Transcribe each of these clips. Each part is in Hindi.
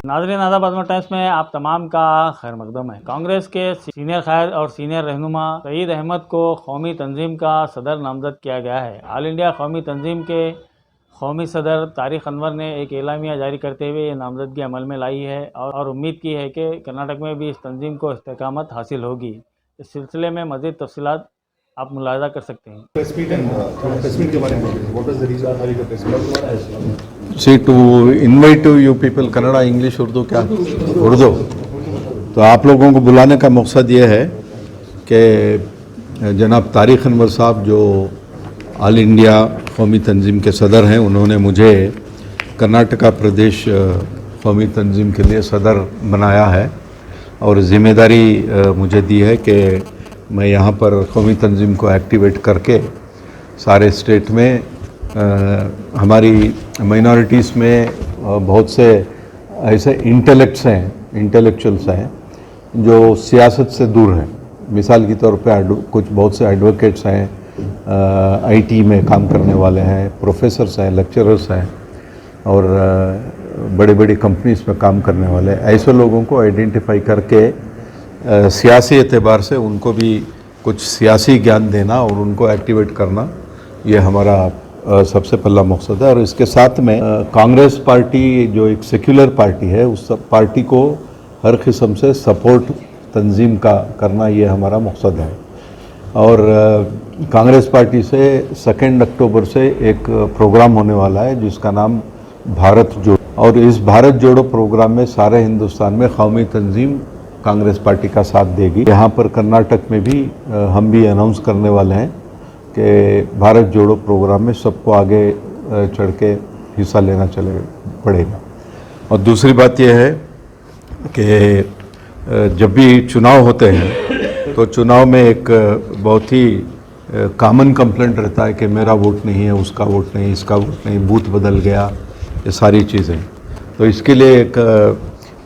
नाज़रीन आदाब आज़मा टाइम्स में आप तमाम का खैर मकदम है। कांग्रेस के सीनियर कायद और सीनियर रहनुमा सईद अहमद को कौमी तंजीम का सदर नामजद किया गया है। ऑल इंडिया कौमी तंजीम के कौमी सदर तारिक अनवर ने एक एलामिया जारी करते हुए ये नामजदगी अमल में लाई है और उम्मीद की है कि कर्नाटक में भी इस तंजीम को इस्तेकामत हासिल होगी। इस सिलसिले में मज़ीद तफसीलात आप मुलाहिजा कर सकते हैं। See, to invite you people, Kannada, English, Urdu, क्या उर्दू, तो आप लोगों को बुलाने का मकसद ये है कि जनाब तारिक अनवर साहब जो ऑल इंडिया कौमी तंजीम के सदर हैं, उन्होंने मुझे कर्नाटका प्रदेश कौमी तंजीम के लिए सदर बनाया है और ज़िम्मेदारी मुझे दी है कि मैं यहाँ पर कौमी तंजीम को एक्टिवेट करके सारे स्टेट में हमारी माइनॉरिटीज़ में बहुत से ऐसे इंटेलेक्चुअल्स हैं जो सियासत से दूर हैं। मिसाल के तौर पे कुछ बहुत से एडवोकेट्स हैं, आईटी में काम करने वाले हैं, प्रोफेसर्स हैं, लेक्चरर्स हैं और बड़ी बड़ी कंपनीज में काम करने वाले हैं। ऐसे लोगों को आइडेंटिफाई करके सियासी एतबार से उनको भी कुछ सियासी ज्ञान देना और उनको एक्टिवेट करना, ये हमारा सबसे पहला मकसद है। और इसके साथ में कांग्रेस पार्टी जो एक सेक्युलर पार्टी है, उस पार्टी को हर किस्म से सपोर्ट तंजीम का करना, ये हमारा मकसद है। और कांग्रेस पार्टी से 2 अक्टूबर से एक प्रोग्राम होने वाला है जिसका नाम भारत जोड़ो, और इस भारत जोड़ो प्रोग्राम में सारे हिंदुस्तान में कौमी तंजीम कांग्रेस पार्टी का साथ देगी। यहाँ पर कर्नाटक में भी हम भी अनाउंस करने वाले हैं कि भारत जोड़ो प्रोग्राम में सबको आगे चढ़ के हिस्सा लेना पड़ेगा। और दूसरी बात यह है कि जब भी चुनाव होते हैं तो चुनाव में एक बहुत ही कॉमन कंप्लेंट रहता है कि मेरा वोट नहीं है, उसका वोट नहीं, इसका वोट नहीं, बूथ बदल गया, ये सारी चीज़ें। तो इसके लिए एक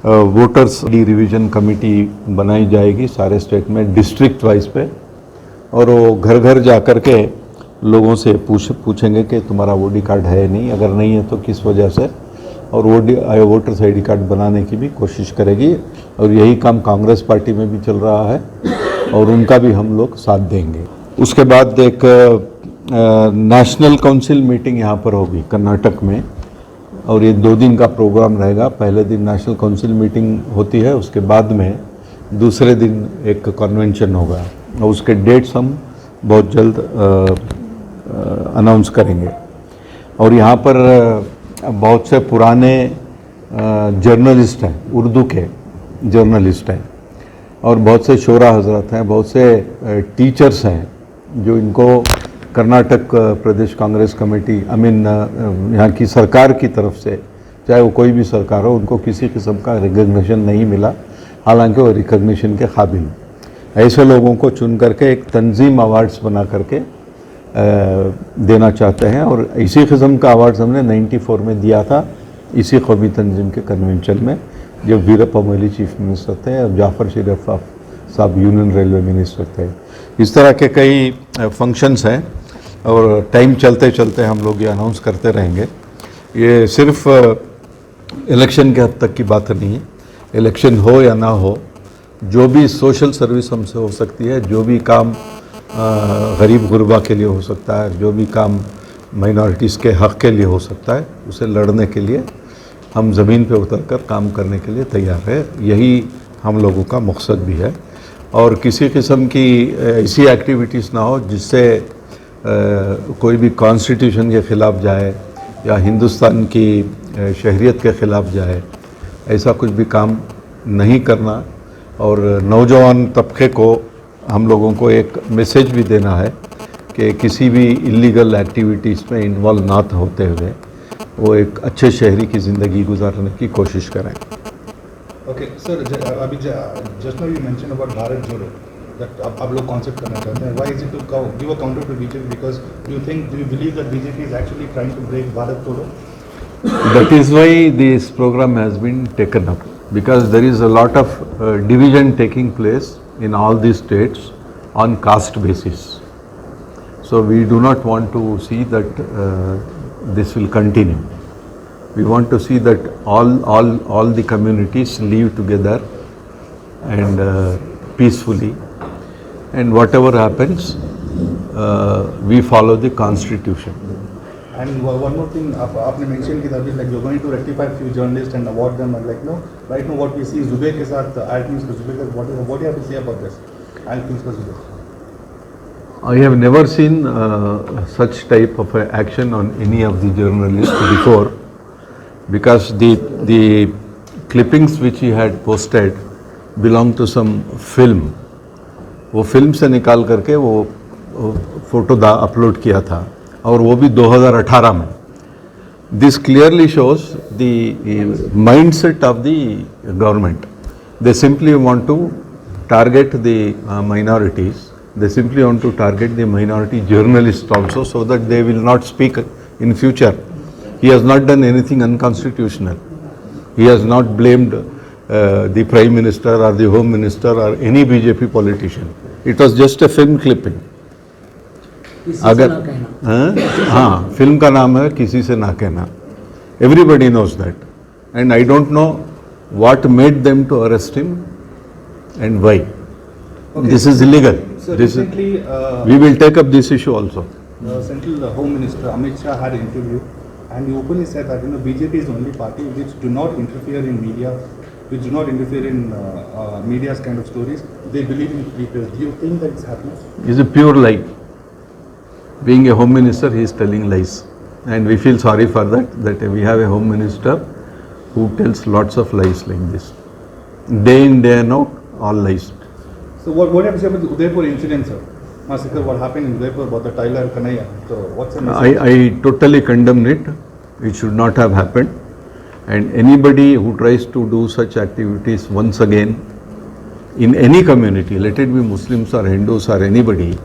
वोटर्स रिवीजन कमेटी बनाई जाएगी सारे स्टेट में डिस्ट्रिक्ट वाइज पे, और वो घर घर जा कर के लोगों से पूछेंगे कि तुम्हारा वोटर कार्ड है नहीं, अगर नहीं है तो किस वजह से, और वोटर्स आई डी कार्ड बनाने की भी कोशिश करेगी। और यही काम कांग्रेस पार्टी में भी चल रहा है और उनका भी हम लोग साथ देंगे। उसके बाद एक नेशनल काउंसिल मीटिंग यहाँ पर होगी कर्नाटक में, और ये 2 दिन का प्रोग्राम रहेगा। पहले दिन नेशनल काउंसिल मीटिंग होती है, उसके बाद में दूसरे दिन एक कन्वेंशन होगा और उसके डेट्स हम बहुत जल्द अनाउंस करेंगे। और यहाँ पर बहुत से पुराने जर्नलिस्ट हैं, उर्दू के जर्नलिस्ट हैं, और बहुत से शोरा हजरत हैं, बहुत से टीचर्स हैं जो इनको कर्नाटक प्रदेश कांग्रेस कमेटी यहाँ की सरकार की तरफ से, चाहे वो कोई भी सरकार हो, उनको किसी किस्म का रिकग्निशन नहीं मिला, हालांकि वो रिकग्निशन के काबिल। ऐसे लोगों को चुन करके एक तंजीम अवार्ड्स बना करके देना चाहते हैं, और इसी किस्म का अवार्ड्स हमने 94 में दिया था इसी कौमी तंजीम के कन्वेंशन में, जब वीरप्पा मोइली चीफ मिनिस्टर थे और जाफर शरीफ साहब यूनियन रेलवे मिनिस्टर थे। इस तरह के कई फंक्शंस हैं और टाइम चलते चलते हम लोग ये अनाउंस करते रहेंगे। ये सिर्फ इलेक्शन के हद तक की बात नहीं है, इलेक्शन हो या ना हो, जो भी सोशल सर्विस हमसे हो सकती है, जो भी काम गरीब गुरबा के लिए हो सकता है, जो भी काम माइनॉरिटीज़ के हक़ के लिए हो सकता है, उसे लड़ने के लिए हम ज़मीन पे उतरकर काम करने के लिए तैयार है। यही हम लोगों का मकसद भी है। और किसी किस्म की ऐसी एक्टिविटीज़ ना हो जिससे कोई भी कॉन्स्टिट्यूशन के ख़िलाफ़ जाए या हिंदुस्तान की शहरियत के ख़िलाफ़ जाए, ऐसा कुछ भी काम नहीं करना। और नौजवान तबके को हम लोगों को एक मैसेज भी देना है कि किसी भी इलीगल एक्टिविटीज़ में इन्वॉल्व ना होते हुए वो एक अच्छे शहरी की ज़िंदगी गुजारने की कोशिश करें। ओके सर, अभी just now you mention about Bharat Jodo, that आप लोग कॉन्सेप्ट करना चाहते हैं। Why is it to give a counter to BJP, because do you believe that BJP is actually trying to break Bharat Jodo? That is why this program has been taken up, because there is a lot of division taking place in all these states on caste basis. So we do not want to see that this will continue. We want to see that all the communities live together and peacefully. And whatever happens, we follow the constitution. And one more thing, आपने mention कि that like you're going to rectify few journalists and award them, and like no, right now what we see Zubair के साथ Alt News का Zubair, what do you have to say about this? Alt News का Zubair. I have never seen such type of action on any of the journalists before, because the clippings which he had posted belong to some film. वो फिल्म से निकाल करके वो फोटो अपलोड किया था, और वो भी 2018 में. This clearly shows the mindset of the government. They simply want to target the minorities. They simply want to target the minority journalists also, so that they will not speak in future. He has not done anything unconstitutional. He has not blamed the Prime Minister or the Home Minister or any BJP politician. It was just a film clipping. अगर हाँ, फिल्म का नाम है किसी से ना कहना. Everybody knows that, and I don't know what made them to arrest him and why. Okay. This is illegal. So recently, we will take up this issue also. Central Home Minister Amit Shah had an interview, and he openly said that BJP is the only party which do not interfere in media, which do not interfere in media's kind of stories. They believe in free press. Do you think that it's happening? It's a pure lie. Being a home minister, he is telling lies, and we feel sorry for that we have a home minister who tells lots of lies like this, day in day out, all lies. So what have you said about the Udaipur incident, sir? Massacre, what happened in Udaipur about the Tyler Kanaya? So what's the message? I totally condemn it. It should not have happened, and anybody who tries to do such activities once again in any community, let it be Muslims or Hindus or anybody,